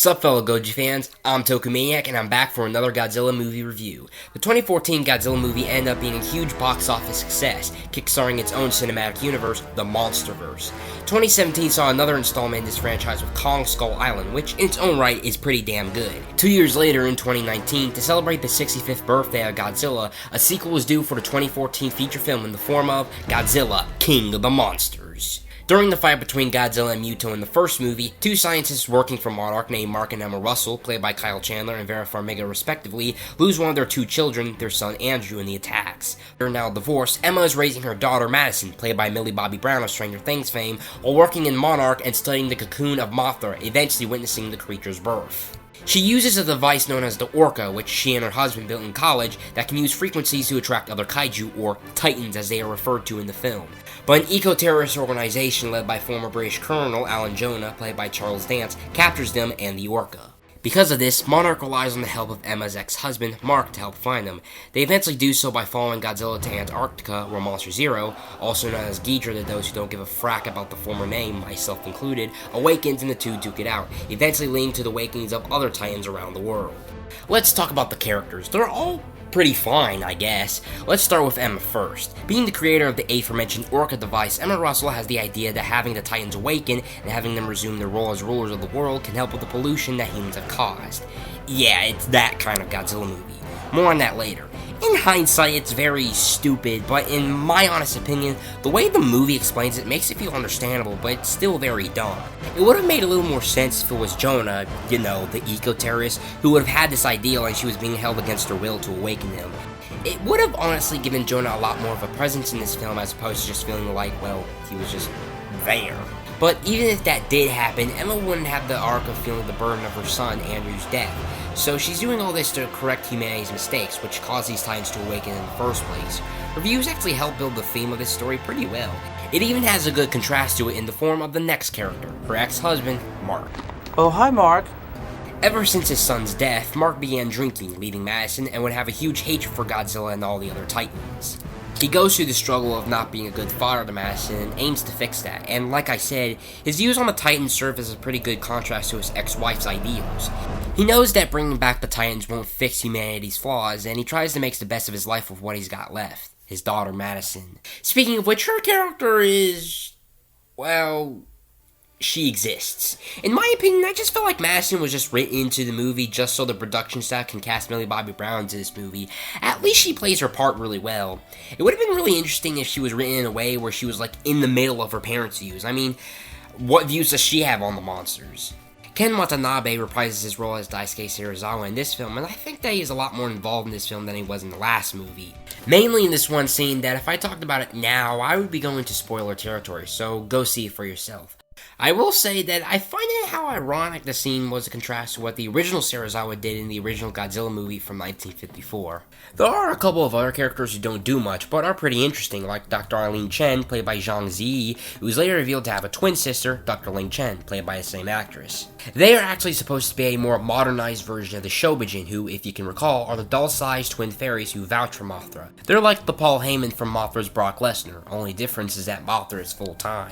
Sup fellow Goji fans, I'm TokuMania and I'm back for another Godzilla movie review. The 2014 Godzilla movie ended up being a huge box office success, kickstarting its own cinematic universe, the MonsterVerse. 2017 saw another installment in this franchise with Kong Skull Island, which in its own right is pretty damn good. 2 years later in 2019, to celebrate the 65th birthday of Godzilla, a sequel was due for the 2014 feature film in the form of Godzilla, King of the Monsters. During the fight between Godzilla and Muto in the first movie, two scientists working for Monarch named Mark and Emma Russell, played by Kyle Chandler and Vera Farmiga respectively, lose one of their two children, their son Andrew, in the attacks. They're now divorced. Emma is raising her daughter Madison, played by Millie Bobby Brown of Stranger Things fame, while working in Monarch and studying the cocoon of Mothra, eventually witnessing the creature's birth. She uses a device known as the Orca, which she and her husband built in college, that can use frequencies to attract other kaiju, or titans as they are referred to in the film. But an eco-terrorist organization led by former British Colonel Alan Jonah, played by Charles Dance, captures them and the Orca. Because of this, Monarch relies on the help of Emma's ex-husband, Mark, to help find them. They eventually do so by following Godzilla to Antarctica, where Monster Zero, also known as Ghidra to those who don't give a frack about the former name, myself included, awakens and the two duke it out, eventually leading to the awakenings of other titans around the world. Let's talk about the characters. They're all pretty fine, I guess. Let's start with Emma first. Being the creator of the aforementioned Orca device, Emma Russell has the idea that having the Titans awaken and having them resume their role as rulers of the world can help with the pollution that humans have caused. Yeah, it's that kind of Godzilla movie. More on that later. In hindsight, it's very stupid, but in my honest opinion, the way the movie explains it makes it feel understandable, but it's still very dumb. It would have made a little more sense if it was Jonah, the eco-terrorist, who would have had this ideal and she was being held against her will to awaken him. It would have honestly given Jonah a lot more of a presence in this film as opposed to just feeling like, well, he was just there. But even if that did happen, Emma wouldn't have the arc of feeling the burden of her son, Andrew's death. So she's doing all this to correct humanity's mistakes, which caused these titans to awaken in the first place. Reviews actually help build the theme of this story pretty well. It even has a good contrast to it in the form of the next character, her ex-husband, Mark. Oh, hi, Mark. Ever since his son's death, Mark began drinking, leaving Madison, and would have a huge hatred for Godzilla and all the other titans. He goes through the struggle of not being a good father to Madison and aims to fix that, and like I said, his views on the Titans serve as a pretty good contrast to his ex-wife's ideals. He knows that bringing back the Titans won't fix humanity's flaws, and he tries to make the best of his life with what he's got left, his daughter Madison. Speaking of which, her character is, well, she exists. In my opinion, I just felt like Madison was just written into the movie just so the production staff can cast Millie Bobby Brown into this movie. At least she plays her part really well. It would have been really interesting if she was written in a way where she was like in the middle of her parents' views. I mean, what views does she have on the monsters? Ken Watanabe reprises his role as Daisuke Serizawa in this film, and I think that he's a lot more involved in this film than he was in the last movie. Mainly in this one scene that if I talked about it now, I would be going to spoiler territory, so go see it for yourself. I will say that I find it how ironic the scene was a contrast to what the original Serizawa did in the original Godzilla movie from 1954. There are a couple of other characters who don't do much, but are pretty interesting, like Dr. Eileen Chen, played by Zhang Ziyi, who was later revealed to have a twin sister, Dr. Ling Chen, played by the same actress. They are actually supposed to be a more modernized version of the Shobijin, who, if you can recall, are the doll-sized twin fairies who vouch for Mothra. They're like the Paul Heyman from Mothra's Brock Lesnar, only difference is that Mothra is full-time.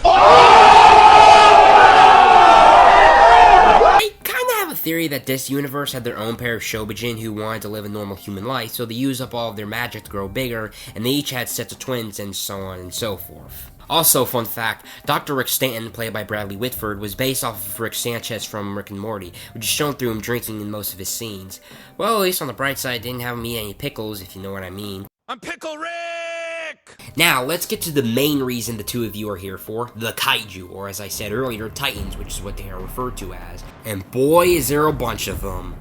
I kinda have a theory that this universe had their own pair of Shobijin who wanted to live a normal human life, so they used up all of their magic to grow bigger, and they each had sets of twins, and so on and so forth. Also, fun fact, Dr. Rick Stanton, played by Bradley Whitford, was based off of Rick Sanchez from Rick and Morty, which is shown through him drinking in most of his scenes. Well, at least on the bright side, didn't have him eat any pickles, if you know what I mean. I'm Pickle Rick! Now, let's get to the main reason the two of you are here for, the kaiju, or as I said earlier, titans, which is what they are referred to as. And boy, is there a bunch of them.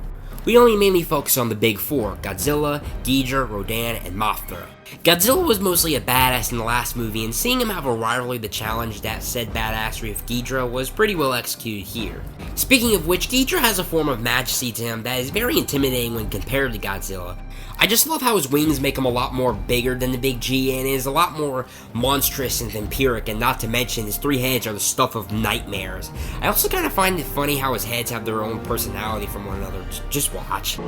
We only mainly focus on the big four, Godzilla, Ghidra, Rodan, and Mothra. Godzilla was mostly a badass in the last movie, and seeing him have a rivalry to challenge that said badassery of Ghidra was pretty well executed here. Speaking of which, Ghidra has a form of majesty to him that is very intimidating when compared to Godzilla. I just love how his wings make him a lot more bigger than the big G, and is a lot more monstrous and vampiric, and not to mention his three heads are the stuff of nightmares. I also kind of find it funny how his heads have their own personality from one another. Just watch.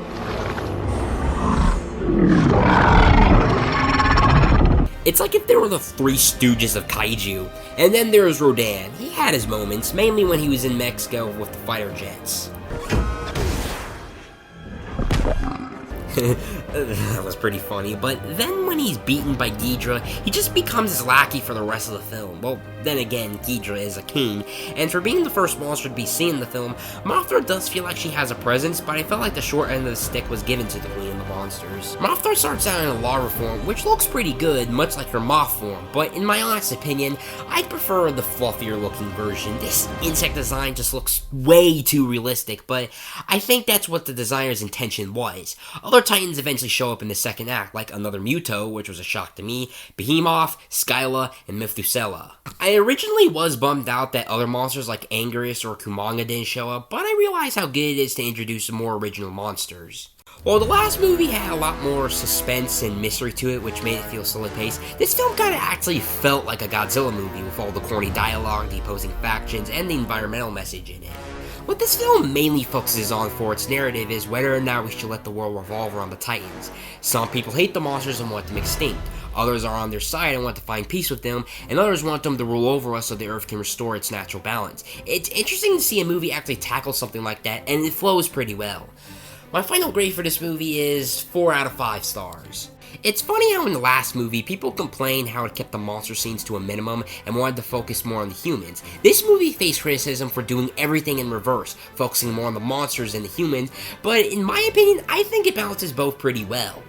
It's like if they were the Three Stooges of kaiju. And then there's Rodan. He had his moments, mainly when he was in Mexico with the fighter jets. That was pretty funny, but then when he's beaten by Ghidra, he just becomes his lackey for the rest of the film. Well, then again, Ghidra is a king, and for being the first monster to be seen in the film, Mothra does feel like she has a presence, but I felt like the short end of the stick was given to the Queen of the Monsters. Mothra starts out in a larva form, which looks pretty good, much like her moth form, but in my honest opinion, I prefer the fluffier looking version. This insect design just looks way too realistic, but I think that's what the designer's intention was. Other titans eventually show up in the second act, like another Muto, which was a shock to me, Behemoth, Skyla, and Methuselah. I originally was bummed out that other monsters like Anguirus or Kumanga didn't show up, but I realized how good it is to introduce some more original monsters. While the last movie had a lot more suspense and mystery to it, which made it feel slow paced, this film kinda actually felt like a Godzilla movie with all the corny dialogue, the opposing factions, and the environmental message in it. What this film mainly focuses on for its narrative is whether or not we should let the world revolve around the Titans. Some people hate the monsters and want them extinct. Others are on their side and want to find peace with them, and others want them to rule over us so the Earth can restore its natural balance. It's interesting to see a movie actually tackle something like that, and it flows pretty well. My final grade for this movie is 4 out of 5 stars. It's funny how in the last movie, people complained how it kept the monster scenes to a minimum and wanted to focus more on the humans. This movie faced criticism for doing everything in reverse, focusing more on the monsters than the humans, but in my opinion, I think it balances both pretty well.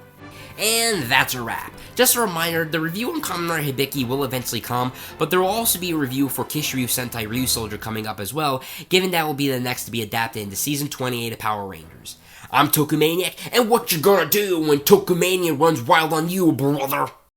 And that's a wrap. Just a reminder, the review on Kamen Rider Hibiki will eventually come, but there will also be a review for Kishryu Sentai Ryusoulger coming up as well, given that will be the next to be adapted into Season 28 of Power Rangers. I'm TokuManiac, and what you gonna do when TokuMania runs wild on you, brother?